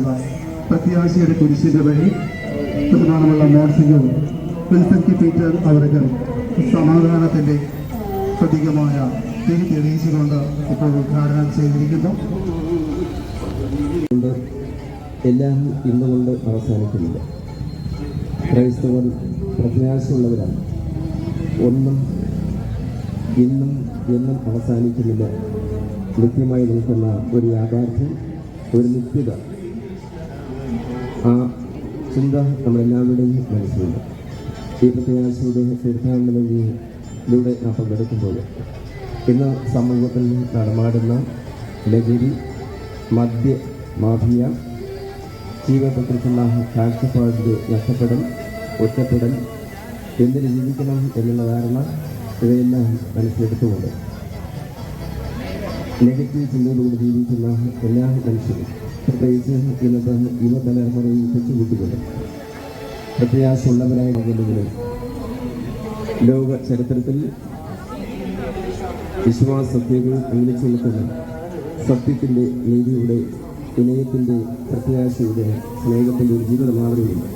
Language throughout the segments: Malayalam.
പ്രഖ്യാപിച്ചുകൊണ്ടുള്ള പ്രത്യാശയുടെ കുരിശിന്റെ വഴി ബഹുമാനമുള്ള മോൺസിഞ്ഞോർ വിൽസൺ കെ പീറ്റർ അവർക്ക് സമാധാനത്തിന്റെ പ്രതീകമായ തിരി തെളിയിച്ചുകൊണ്ട് ഇപ്പോൾ ഉദ്ഘാടനം ചെയ്തിരിക്കുന്നു. എല്ലാം ഇന്നുകൊണ്ട് അവസാനിക്കുന്നില്ല. ക്രൈസ്തവർ പ്രത്യാശയുള്ളവരാണ്. ഒന്നും ഇന്നും എന്നും അവസാനിക്കുന്നില്ല. നിത്യമായി നിൽക്കുന്ന ഒരു യാഥാർത്ഥ്യം, ഒരു നിത്യത, ആ ചിന്ത നമ്മളെല്ലാവരുടെയും മനസ്സിലുണ്ട്. ഈ പ്രത്യാശയുടെ തീർത്ഥാടനത്തിലൂടെ നാം പങ്കെടുക്കുമ്പോൾ ഇന്ന് സമൂഹത്തിൽ നടമാടുന്ന ലഹരി, മദ്യ മാഫിയ, ജീവിതത്തെക്കുറിച്ചുള്ള കാഴ്ചപ്പാടിൻ്റെ നഷ്ടപ്പെടൽ, ഒറ്റപ്പെടൽ, എന്തിന് ജീവിക്കണം എന്നുള്ള ധാരണ, ഇവയെല്ലാം മനസ്സിലെടുത്തുകൊണ്ട് നെഗറ്റീവ് ചിന്തകളോട് ജീവിക്കുന്ന എല്ലാ മനുഷ്യരും, പ്രത്യേകിച്ച് ഇന്നത്തെ യുവതലമുറയിൽ തെറ്റുകുട്ടികൾ പ്രത്യാശയുള്ളവരായിരുന്നെങ്കിലും ലോക ചരിത്രത്തിൽ വിശ്വാസത്തെകൾ അംഗീകരിച്ചു നിൽക്കുന്ന സത്യത്തിൻ്റെ, നീതിയുടെ, വിനയത്തിൻ്റെ, പ്രത്യാശയുടെ, സ്നേഹത്തിൻ്റെ ഒരു ജീവിത മാതൃകയുണ്ട്.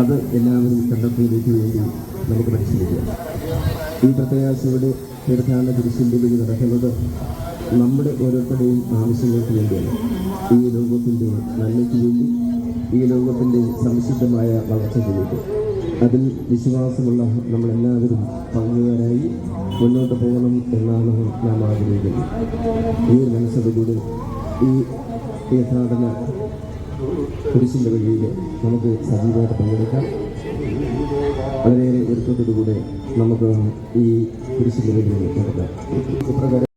അത് എല്ലാവരും കണ്ടെത്തുന്നതിലേക്ക് വേണ്ടി നമുക്ക് പരിശീലിക്കാം. ഈ പ്രത്യാശയുടെ തീർത്ഥാടന കുരിശിൻ്റെ വഴി നടക്കുന്നത് നമ്മുടെ ഓരോരുത്തരുടെയും ആവശ്യങ്ങൾക്ക് വേണ്ടിയാണ്. ഈ ലോകത്തിൻ്റെ നന്മയ്ക്ക് വേണ്ടി, ഈ ലോകത്തിൻ്റെ സംശുദ്ധമായ വളർച്ചയ്ക്ക് വേണ്ടി. അതിൽ വിശ്വാസമുള്ള നമ്മളെല്ലാവരും പങ്കുകാരായി മുന്നോട്ട് പോകണം എന്നാണ് നാം ആഗ്രഹിക്കുന്നത്. ഈ മനസ്സോടുകൂടി ഈ തീർത്ഥാടന കുരിശിൻ്റെ വഴിയിൽ നമുക്ക് സജീവമായിട്ട് പങ്കെടുക്കാം. വളരെയേറെ ഒരുക്കത്തോടുകൂടെ നമുക്ക് ഈ കുരിശിൻ്റെ വഴിയിൽ നടക്കാം. ഇപ്രകാരം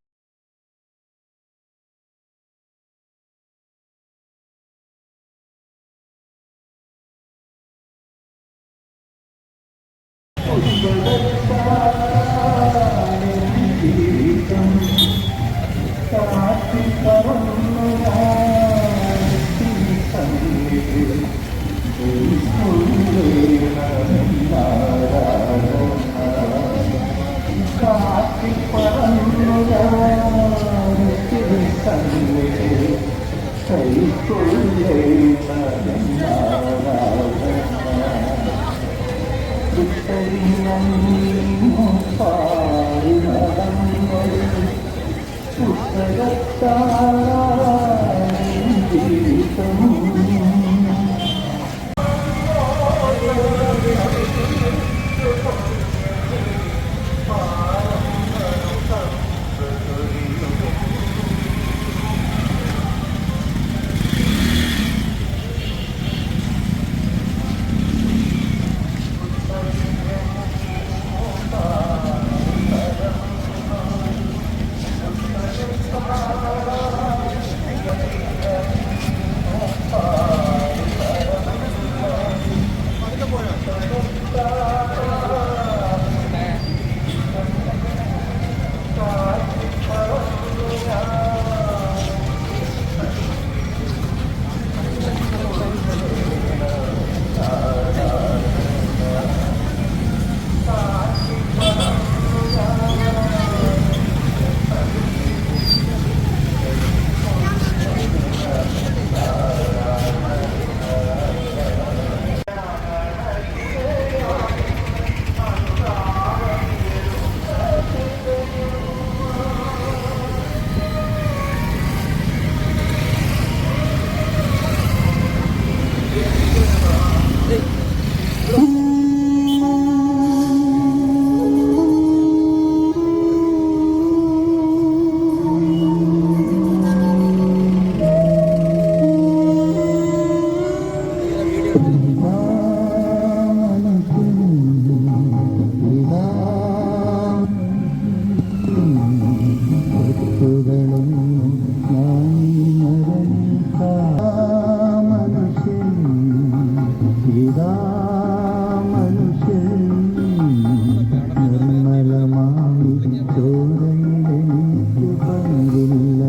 നിർമ്മലമായി ചോരയിലെനിക്ക് പങ്കില്ല.